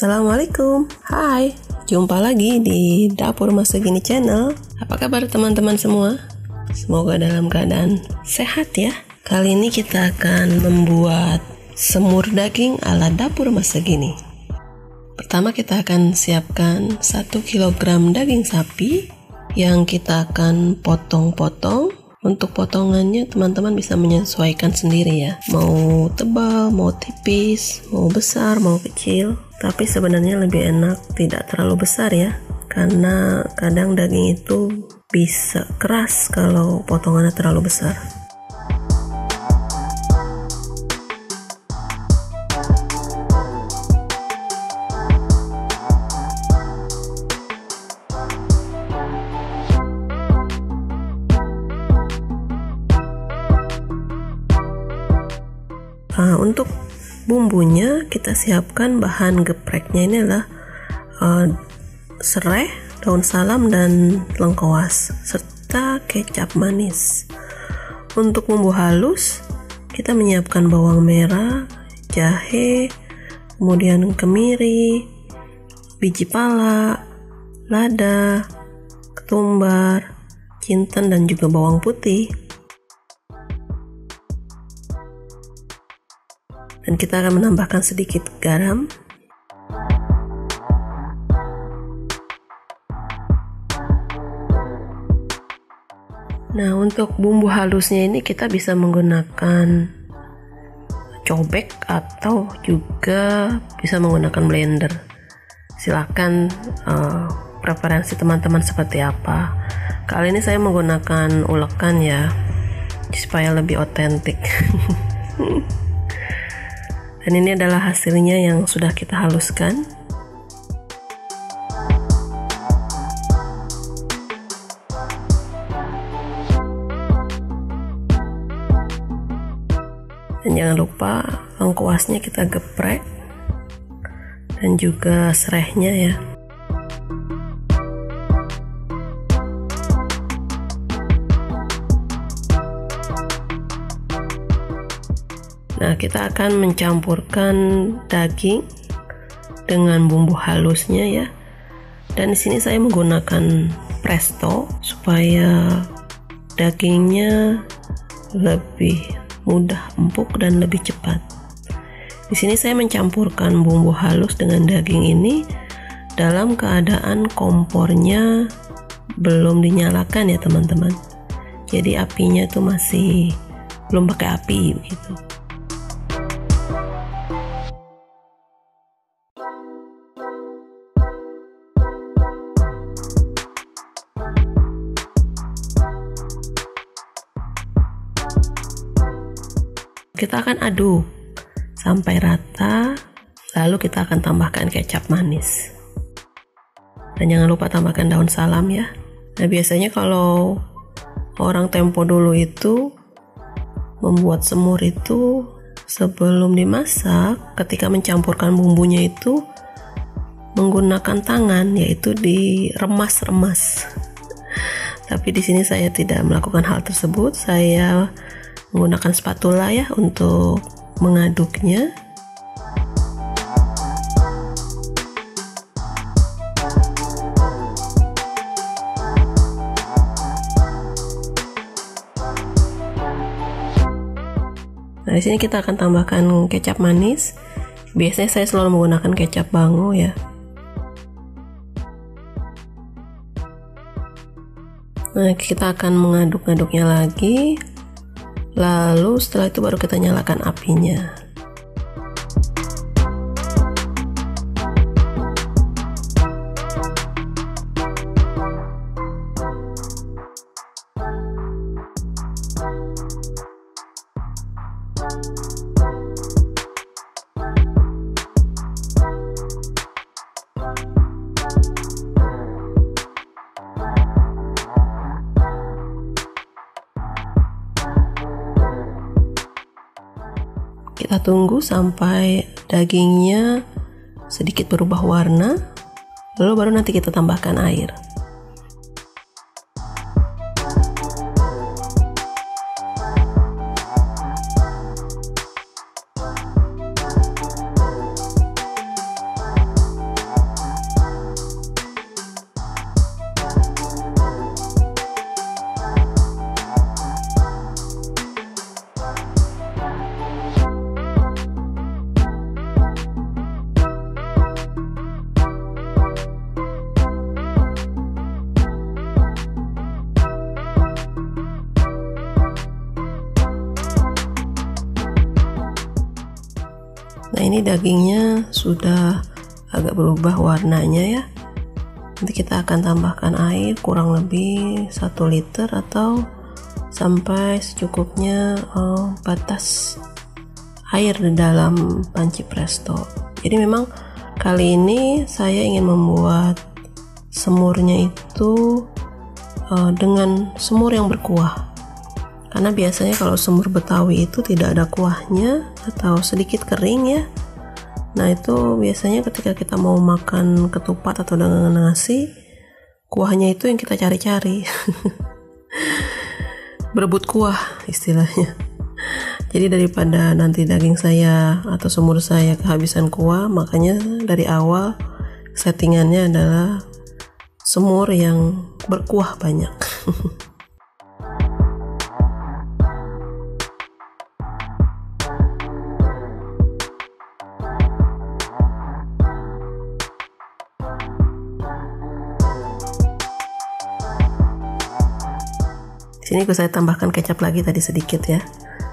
Assalamualaikum, hai, jumpa lagi di Dapur Masa Gini Channel. Apa kabar teman-teman semua? Semoga dalam keadaan sehat ya. Kali ini kita akan membuat semur daging ala Dapur Masa Gini. Pertama kita akan siapkan 1 kg daging sapi yang kita akan potong-potong. Untuk potongannya teman-teman bisa menyesuaikan sendiri ya. Mau tebal, mau tipis, mau besar, mau kecil. Tapi sebenarnya lebih enak tidak terlalu besar ya. Karena kadang daging itu bisa keras kalau potongannya terlalu besar. Nah, untuk bumbunya kita siapkan bahan gepreknya ini adalah serai, daun salam dan lengkuas serta kecap manis. Untuk bumbu halus kita menyiapkan bawang merah, jahe, kemudian kemiri, biji pala, lada, ketumbar, jinten dan juga bawang putih. Dan kita akan menambahkan sedikit garam. Nah, untuk bumbu halusnya ini kita bisa menggunakan cobek atau juga bisa menggunakan blender. Silakan preferensi teman-teman seperti apa. Kali ini saya menggunakan ulekan ya, supaya lebih otentik. Dan ini adalah hasilnya yang sudah kita haluskan. Dan jangan lupa lengkuasnya kita geprek dan juga serainya ya. Nah, kita akan mencampurkan daging dengan bumbu halusnya ya. Dan di sini saya menggunakan presto supaya dagingnya lebih mudah empuk dan lebih cepat. Di sini saya mencampurkan bumbu halus dengan daging ini dalam keadaan kompornya belum dinyalakan ya teman-teman. Jadi apinya itu masih belum pakai api begitu. Kita akan aduk sampai rata, lalu kita akan tambahkan kecap manis. Dan jangan lupa tambahkan daun salam ya. Nah, biasanya kalau orang tempo dulu itu membuat semur itu sebelum dimasak, ketika mencampurkan bumbunya itu menggunakan tangan, yaitu diremas-remas. Tapi di sini saya tidak melakukan hal tersebut. Saya menggunakan spatula ya untuk mengaduknya. Nah, di sini kita akan tambahkan kecap manis. Biasanya saya selalu menggunakan kecap bango ya. Nah, kita akan mengaduk-aduknya lagi. Lalu setelah itu baru kita nyalakan apinya. Kita tunggu sampai dagingnya sedikit berubah warna, lalu baru nanti kita tambahkan air. Nah, ini dagingnya sudah agak berubah warnanya ya. Nanti kita akan tambahkan air kurang lebih 1 liter atau sampai secukupnya batas air di dalam panci presto. Jadi memang kali ini saya ingin membuat semurnya itu dengan semur yang berkuah. Karena biasanya kalau semur Betawi itu tidak ada kuahnya atau sedikit kering ya. Nah, itu biasanya ketika kita mau makan ketupat atau dengan nasi, kuahnya itu yang kita cari-cari. Berebut kuah istilahnya. Jadi daripada nanti daging saya atau semur saya kehabisan kuah, makanya dari awal settingannya adalah semur yang berkuah banyak. Sini saya tambahkan kecap lagi tadi sedikit ya,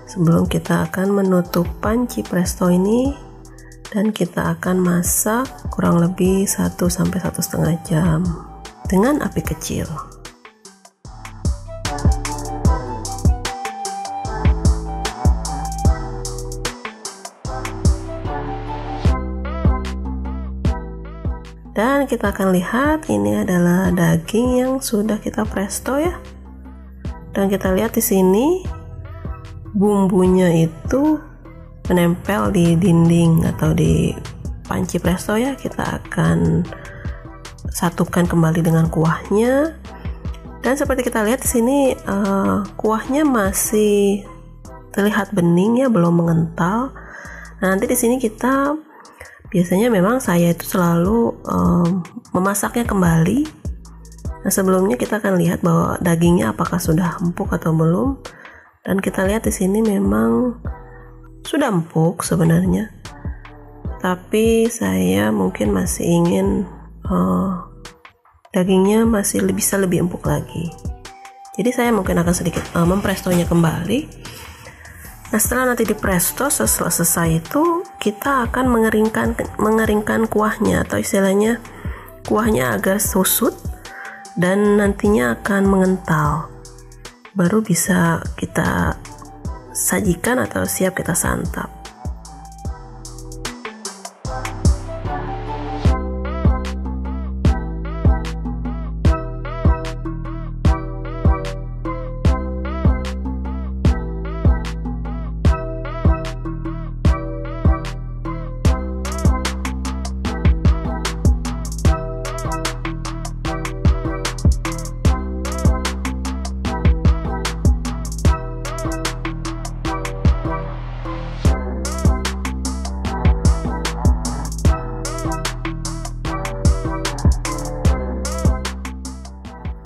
sebelum kita akan menutup panci presto ini, dan kita akan masak kurang lebih 1-1,5 jam dengan api kecil. Dan kita akan lihat ini adalah daging yang sudah kita presto ya. Dan kita lihat di sini bumbunya itu menempel di dinding atau di panci presto ya. Kita akan satukan kembali dengan kuahnya. Dan seperti kita lihat di sini kuahnya masih terlihat bening ya, belum mengental. Nah, nanti di sini kita biasanya memang saya itu selalu memasaknya kembali. Nah, sebelumnya kita akan lihat bahwa dagingnya apakah sudah empuk atau belum. Dan kita lihat di sini memang sudah empuk sebenarnya. Tapi saya mungkin masih ingin dagingnya masih bisa lebih empuk lagi. Jadi saya mungkin akan sedikit memprestonya kembali. Nah, setelah nanti di presto selesai itu kita akan mengeringkan kuahnya, atau istilahnya kuahnya agar susut dan nantinya akan mengental, baru bisa kita sajikan atau siap kita santap.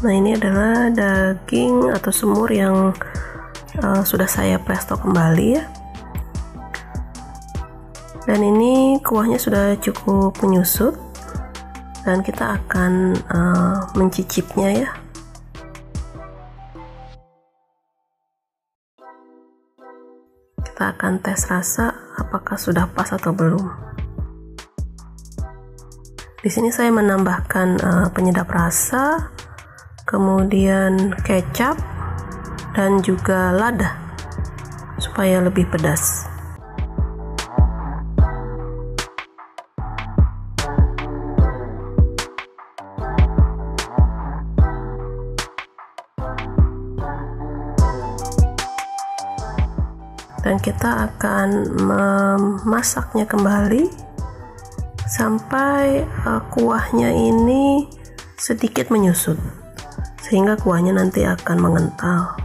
Nah, ini adalah daging atau semur yang sudah saya presto kembali ya. Dan ini kuahnya sudah cukup menyusut, dan kita akan mencicipnya ya. Kita akan tes rasa apakah sudah pas atau belum. Di sini saya menambahkan penyedap rasa, kemudian kecap, dan juga lada supaya lebih pedas. Dan kita akan memasaknya kembali sampai kuahnya ini sedikit menyusut, sehingga kuahnya nanti akan mengental.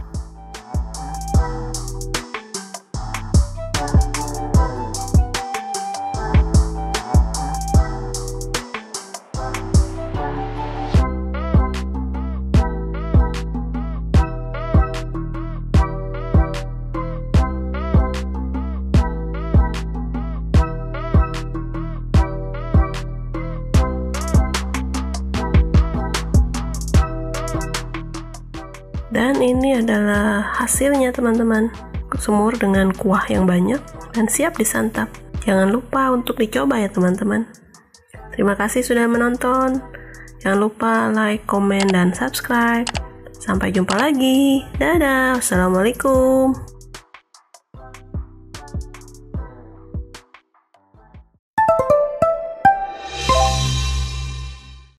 Dan ini adalah hasilnya teman-teman, semur dengan kuah yang banyak dan siap disantap. Jangan lupa untuk dicoba ya teman-teman. Terima kasih sudah menonton. Jangan lupa like, komen, dan subscribe. Sampai jumpa lagi. Dadah. Assalamualaikum.